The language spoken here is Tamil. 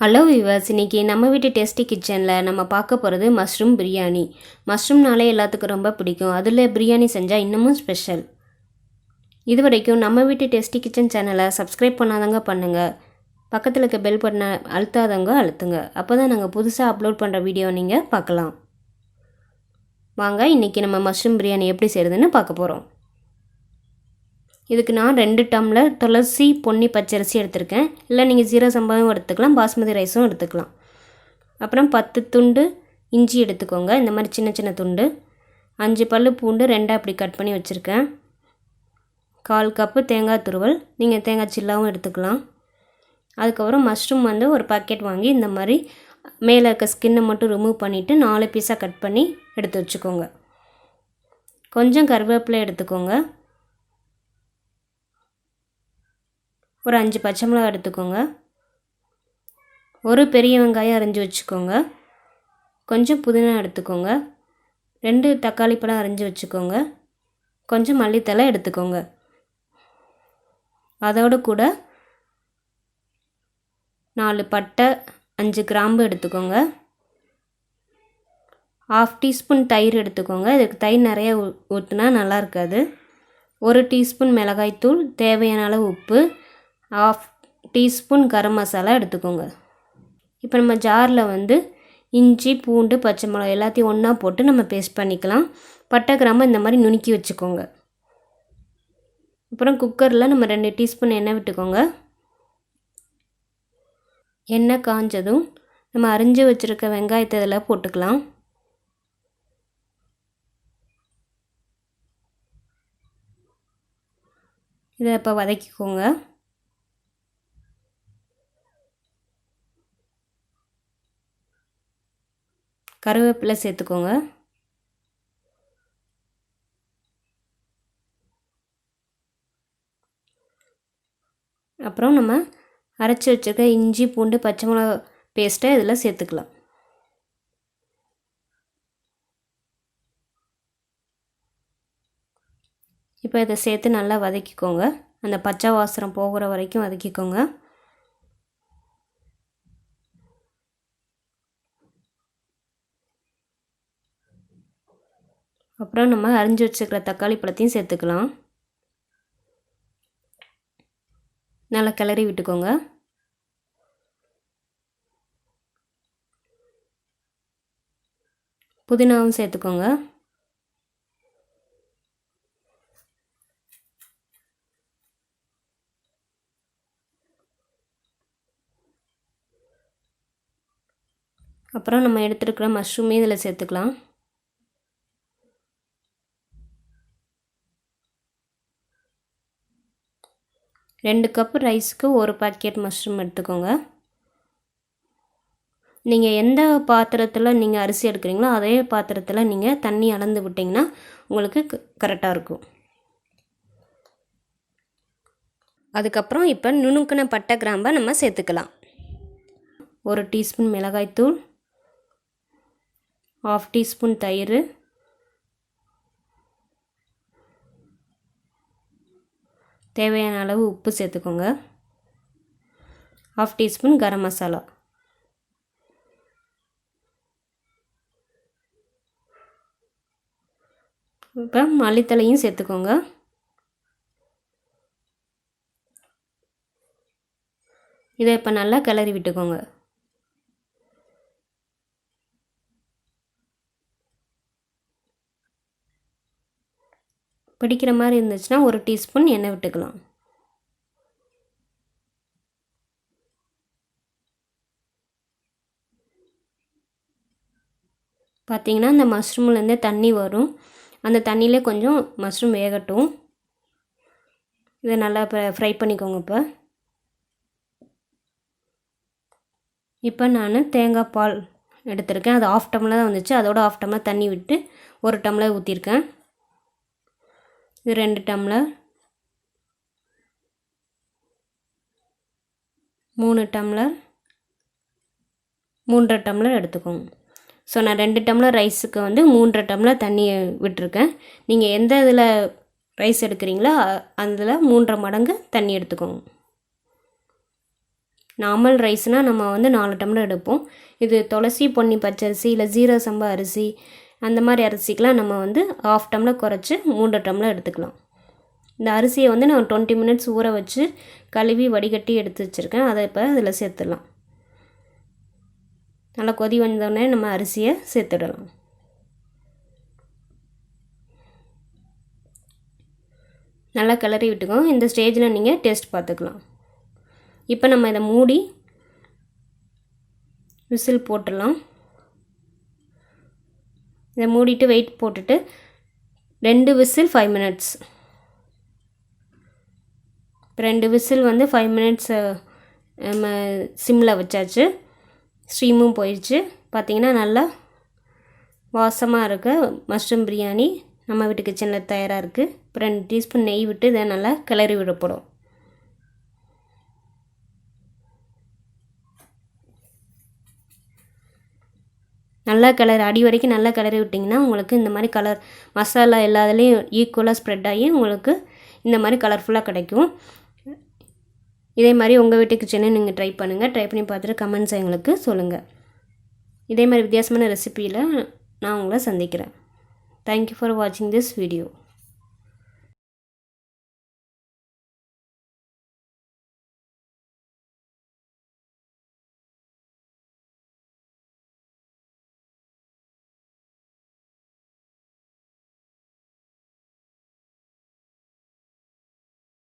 ஹலோ வியூவர்ஸ், இன்றைக்கி நம்ம வீட்டு டேஸ்டி கிச்சனில் நம்ம பார்க்க போகிறது மஷ்ரூம் பிரியாணி. மஷ்ரூம்னாலே எல்லாத்துக்கும் ரொம்ப பிடிக்கும். அதில் பிரியாணி செஞ்சால் இன்னமும் ஸ்பெஷல். இது வரைக்கும் நம்ம வீட்டு டேஸ்டி கிச்சன் சேனலை சப்ஸ்கிரைப் பண்ணாதவங்க பண்ணுங்கள். பக்கத்தில் இருக்க பெல் பட்டனை அழுத்தாதவங்க அழுத்துங்க. அப்போ தான் நாங்கள் புதுசாக அப்லோட் பண்ணுற வீடியோ நீங்கள் பார்க்கலாம். வாங்க, இன்றைக்கி நம்ம மஷ்ரூம் பிரியாணி எப்படி செய்கிறதுன்னு பார்க்க போகிறோம். இதுக்கு நான் 2 டம்ளர் துளசி பொன்னி பச்சரிசி எடுத்திருக்கேன். இல்லை நீங்கள் ஜீரக சம்பாவும் எடுத்துக்கலாம், பாஸ்மதி ரைஸும் எடுத்துக்கலாம். அப்புறம் 10 துண்டு இஞ்சி எடுத்துக்கோங்க, இந்த மாதிரி சின்ன சின்ன துண்டு. 5 பல்லு பூண்டு 2 அப்படி கட் பண்ணி வச்சுருக்கேன். 1/4 கப்பு தேங்காய் துருவல், நீங்கள் தேங்காய் சில்லாவும் எடுத்துக்கலாம். அதுக்கப்புறம் மஷ்ரூம் ஒரு பாக்கெட் வாங்கி இந்த மாதிரி மேலே இருக்க ஸ்கின்னை மட்டும் ரிமூவ் பண்ணிவிட்டு 4 பீஸாக கட் பண்ணி எடுத்து வச்சுக்கோங்க. கொஞ்சம் கருவேப்பிலை எடுத்துக்கோங்க. ஒரு 5 பச்சை மிளகாய் எடுத்துக்கோங்க. ஒரு பெரிய வெங்காயம் அரிஞ்சு வச்சுக்கோங்க. கொஞ்சம் புதினா எடுத்துக்கோங்க. 2 தக்காளி பழம் அரிஞ்சு வச்சுக்கோங்க. கொஞ்சம் மல்லித்தழை எடுத்துக்கோங்க. அதோடு கூட 4 பட்டை 5 கிராம்பு எடுத்துக்கோங்க. 1/2 டீஸ்பூன் தயிர் எடுத்துக்கோங்க. இதுக்கு தயிர் நிறைய ஊற்றினா நல்லா இருக்காது. 1 டீஸ்பூன் மிளகாய்த்தூள், தேவையான அளவு உப்பு, 1/2 டீஸ்பூன் கரம் மசாலா எடுத்துக்கோங்க. இப்போ நம்ம ஜாரில் இஞ்சி பூண்டு பச்சை மிளகாய் எல்லாத்தையும் ஒன்றா போட்டு நம்ம பேஸ்ட் பண்ணிக்கலாம். பட்டை கிராம்பு இந்த மாதிரி நுணுக்கி வச்சுக்கோங்க. அப்புறம் குக்கரில் நம்ம 2 டீஸ்பூன் எண்ணெய் விட்டுக்கோங்க. எண்ணெய் காஞ்சதும் நம்ம அரிஞ்சு வச்சுருக்க வெங்காயத்தை இதில் போட்டுக்கலாம். இதை இப்போ வதக்கிக்கோங்க. கருவேப்பிலை சேர்த்துக்கோங்க. அப்புறம் நம்ம அரைச்சி வச்சுருக்க இஞ்சி பூண்டு பச்சை மிளகா பேஸ்ட்டை இதில் சேர்த்துக்கலாம். இப்போ இதை சேர்த்து நல்லா வதக்கிக்கோங்க. அந்த பச்சை வாசனை போகிற வரைக்கும் வதக்கிக்கோங்க. அப்புறம் நம்ம அரிஞ்சு வச்சுருக்கிற தக்காளி பழத்தையும் சேர்த்துக்கலாம். நல்லா கிளறி விட்டுக்கோங்க. புதினாவும் சேர்த்துக்கோங்க. அப்புறம் நம்ம எடுத்துருக்கிற மஷ்ரூமே இதில் சேர்த்துக்கலாம். ரெண்டு கப்பு ரைஸுக்கு 1 பாக்கெட் மஷ்ரூம் எடுத்துக்கோங்க. நீங்கள் எந்த பாத்திரத்தில் நீங்கள் அரிசி எடுக்கிறீங்களோ அதே பாத்திரத்தில் நீங்கள் தண்ணி அளந்து விட்டிங்கன்னா உங்களுக்கு கரெக்டாக இருக்கும். அதுக்கப்புறம் இப்போ நுணுக்கின பட்டை கிராம்பை நம்ம சேர்த்துக்கலாம். 1 டீஸ்பூன் மிளகாய்த்தூள், 1/2 டீஸ்பூன் தயிர், தேவையான அளவு உப்பு சேர்த்துக்கோங்க. 1/2 டீஸ்பூன் கரம் மசாலா. இப்போ மல்லித்தலையும் சேர்த்துக்கோங்க. இதை இப்போ நல்லா கிளறி விட்டுக்கோங்க. பிடிக்கிற மாதிரி இருந்துச்சுன்னா 1 டீஸ்பூன் எண்ணெய் விட்டுக்கலாம். பார்த்திங்கன்னா இந்த மஷ்ரூம்லேருந்தே தண்ணி வரும். அந்த தண்ணியிலே கொஞ்சம் மஷ்ரூம் வேகட்டும். இதை நல்லா ஃப்ரை பண்ணிக்கோங்க. இப்போ நான் தேங்காய் பால் எடுத்திருக்கேன். அது 1/2 டம்ளர் தான் வந்துச்சு. அதோட 1/2 டம்ளர் தண்ணி விட்டு 1 டம்ளர் ஊற்றிருக்கேன். இது 2 டம்ளர், 3 டம்ளர், 3.5 டம்ளர் எடுத்துக்கோங்க. ஸோ நான் 2 டம்ளர் ரைஸுக்கு 3.5 டம்ளர் தண்ணி விட்டுருக்கேன். நீங்கள் எந்த இதில் ரைஸ் எடுக்கிறீங்களோ அதில் 3.5 மடங்கு தண்ணி எடுத்துக்கோங்க. நார்மல் ரைஸ்னால் நம்ம வந்து 4 டம்ளர் எடுப்போம். இது துளசி பொன்னி பச்சரிசி இல்லை ஜீரக சம்பா அரிசி அந்த மாதிரி அரிசிக்கெலாம் நம்ம வந்து 1/2 டம்ளர் குறைச்சி 3 டம்ளர் எடுத்துக்கலாம். இந்த அரிசியை வந்து நான் 20 மினிட்ஸ் ஊற வச்சு கழுவி வடிகட்டி எடுத்து வச்சுருக்கேன். அதை இப்போ அதில் சேர்த்துடலாம். நல்லா கொதி வந்தோடனே நம்ம அரிசியை சேர்த்துடலாம். நல்லா கிளறி விட்டுக்கோங்க. இந்த ஸ்டேஜில் நீங்கள் டேஸ்ட் பார்த்துக்கலாம். இப்போ நம்ம இதை மூடி விசில் போட்டுடலாம். இதை மூடிட்டு வெயிட் போட்டுட்டு 2 விசில் 5 மினிட்ஸ். 2 விசில் வந்து 5 மினிட்ஸ் நம்ம சிம்மில் வச்சாச்சு. ஸ்டீமும் போயிடுச்சு. பார்த்திங்கன்னா நல்லா வாசமாக இருக்க மஷ்ரூம் பிரியாணி நம்ம வீட்டு கிச்சனில் தயாராக இருக்குது. இப்போ 2 டீஸ்பூன் நெய் விட்டு இதை நல்லா கிளறி விடப்படும். நல்லா அடி வரைக்கும் நல்லா கிளறி விட்டிங்கன்னா உங்களுக்கு இந்த மாதிரி கலர் மசாலா எல்லாத்துலேயும் ஈக்குவலாக ஸ்ப்ரெட் ஆகி உங்களுக்கு இந்த மாதிரி கலர்ஃபுல்லாக கிடைக்கும். இதே மாதிரி உங்கள் வீட்டு கிச்சனை நீங்கள் ட்ரை பண்ணுங்கள். ட்ரை பண்ணி பார்த்துட்டு கமெண்ட்ஸ் எங்களுக்கு சொல்லுங்கள். இதே மாதிரி வித்தியாசமான ரெசிபியில் நான் உங்களை சந்திக்கிறேன். தேங்க்யூ ஃபார் வாட்சிங் திஸ் வீடியோ.